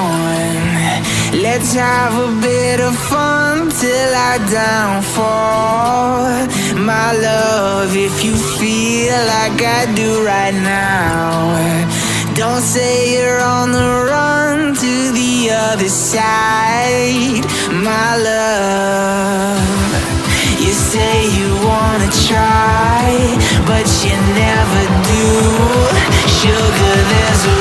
on. Let's have a bit of fun till I downfall. My love, if you feel like I do right now, don't say you're on the run to the other side. My love, you say you wanna try, but you never do. Sugar, there's a